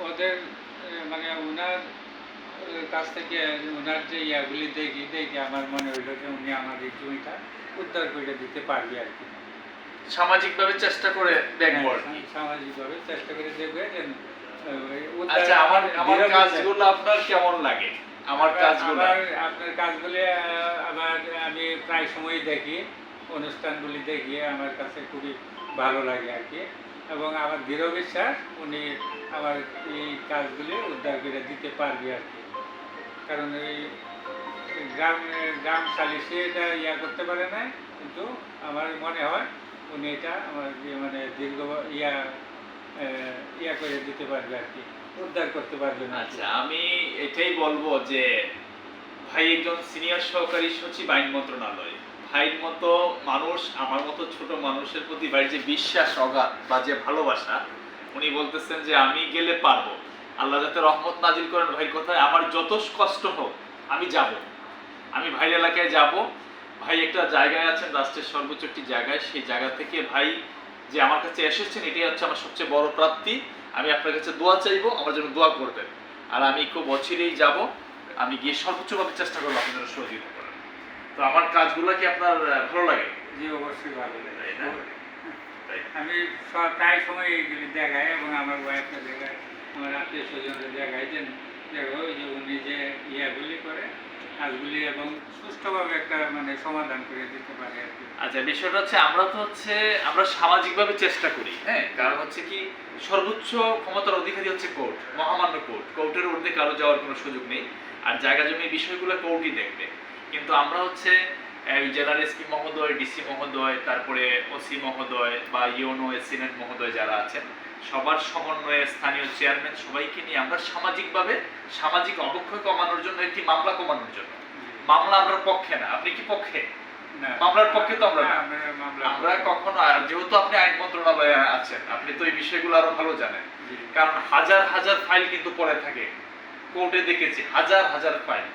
ওদের মানে ওনার কাছ থেকে ওনার যে ইয়াগুলি দেখি দেখে আমার মনে হইলো যে উনি আমার এই জমিটা উদ্ধার করে দিতে পারবে আর কি। সামাজিকভাবে চেষ্টা করে দেখবো আর কি। সামাজিকভাবে চেষ্টা করে দেখবে যে আচ্ছা, আমার কাজগুলো আপনার কেমন লাগে? আমার কাজগুলো আপনার কাজগুলি আবার আমি প্রায় সময় দেখি, অনুষ্ঠানগুলি দেখি, আমার কাছে খুবই ভালো লাগে আর কি। এবং আমার দৃঢ় বিশ্বাস উনি আমার এই কাজগুলি উদ্ধার করে দিতে পারবে আর কি। কারণ এই গ্রাম সালিশে এটা ইয়া করতে পারে না, কিন্তু আমার মনে হয় উনি এটা আমার মানে দীর্ঘ ইয়া করে দিতে পারবে আর কি, উদ্ধার করতে পারবে না। আচ্ছা, আমি এটাই বলবো যে ভাই একজন সিনিয়র সহকারী সচিব আইন মন্ত্রণালয়, ভাইয়ের মতো মানুষ, আমার মতো ছোট মানুষের প্রতি ভাইয়ের যে বিশ্বাস অগাধ বা যে ভালোবাসা, উনি বলতেছেন যে আমি গেলে পারবো। আল্লাহ যাতে রহমত নাজিল করেন ভাইয়ের কথায়, আমার যত কষ্ট হোক আমি যাব, আমি ভাইয়ের এলাকায় যাব। ভাই একটা জায়গায় আছেন, রাষ্ট্রের সর্বোচ্চ একটি জায়গায়, সেই জায়গা থেকে ভাই যে আমার কাছে এসেছেন, এটাই হচ্ছে আমার সবচেয়ে বড় প্রাপ্তি। আমি আপনার কাছে দোয়া চাইবো, আমার জন্য দোয়া করবেন। আর আমি খুব অচিরেই যাব, আমি গিয়ে সর্বোচ্চভাবে চেষ্টা করবো আপনাদের সহযোগিতা করার। তো আমার কাজগুলো কি আপনার ভালো লাগে? জি, অবশ্যই ভালো লাগে। তাই না? আমি প্রায় সময় এইগুলি দেখাই এবং আমার ওয়াইফকে দেখাই, আমার আত্মীয় স্বজনদের দেখাই যে দেখো ওই যে উনি যে ইয়াগুলি করে কাজগুলি এবং সুষ্ঠুভাবে একটা মানে সমাধান করে দিতে পারে আর কি। আচ্ছা, বিষয়টা হচ্ছে আমরা সামাজিকভাবে চেষ্টা করি, হ্যাঁ। কারণ হচ্ছে কি, সর্বোচ্চ ক্ষমতার অধিকারী হচ্ছে কোর্ট, মহামান্য কোর্ট। কোর্টের ঊর্ধ্বে কারো যাওয়ার কোনো সুযোগ নেই। আর জায়গা জমি বিষয়গুলো কোর্টই দেখবে। কিন্তু আমরা হচ্ছে জেলার এসপি মহোদয়, ডিসি মহোদয়, তারপরে ওসি মহোদয় বা ইউনো এসিনেট মহোদয় যারা আছেন, সবার সমন্বয়ে স্থানীয় চেয়ারম্যান সবাইকে নিয়ে আমরা সামাজিকভাবে সামাজিক অবক্ষয় কমানোর জন্য, একটি মামলা কমানোর জন্য। মামলা আমরা পক্ষে না। আপনি কি পক্ষে? মামলার পক্ষে তো আমরা না। আমরা কখনো, যেহেতু আপনি আইন মন্ত্রণালয়ে আছেন, আপনি তো এই বিষয়গুলো আরো ভালো জানেন। কারণ হাজার হাজার ফাইল কিন্তু পড়ে থাকে, কোর্টে দেখেছি হাজার হাজার ফাইল,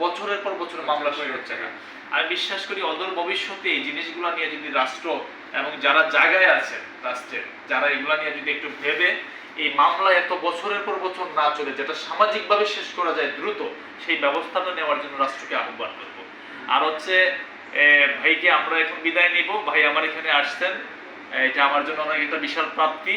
বছরের পর বছর মামলা শুরু হচ্ছে না। আমি বিশ্বাস করি অদূর ভবিষ্যতে এই জিনিসগুলো নিয়ে যদি রাষ্ট্র এবং যারা জায়গায় আছেন রাষ্ট্রের, যারা এগুলো নিয়ে যদি একটু ভেবে এই মামলা এত বছরের পর বছর না চলে, যেটা সামাজিকভাবে শেষ করা যায় দ্রুত, সেই ব্যবস্থাটা নেওয়ার জন্য রাষ্ট্রকে আহ্বান করবো। আর হচ্ছে ভাইকে আমরা এখন বিদায় নিব। ভাই আমার এখানে আসছেন, এটা আমার জন্য অনেক একটা বিশাল প্রাপ্তি।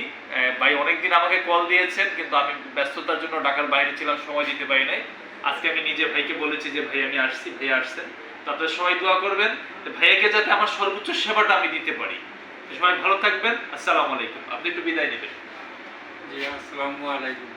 ভাই অনেকদিন আমাকে কল দিয়েছেন, কিন্তু আমি ব্যস্ততার জন্য ঢাকার বাইরে ছিলাম, সময় দিতে পারি নাই। আজকে আমি নিজে ভাইকে বলেছি যে ভাই আমি আসছি, ভাই আসছেন। তো আপনারা সবাই দোয়া করবেন ভাইয়াকে যাতে আমার সর্বোচ্চ সেবাটা আমি দিতে পারি। সবাই ভালো থাকবেন। আসসালামু আলাইকুম। আপনি একটু বিদায় নেবেন। জি, আসসালামু আলাইকুম।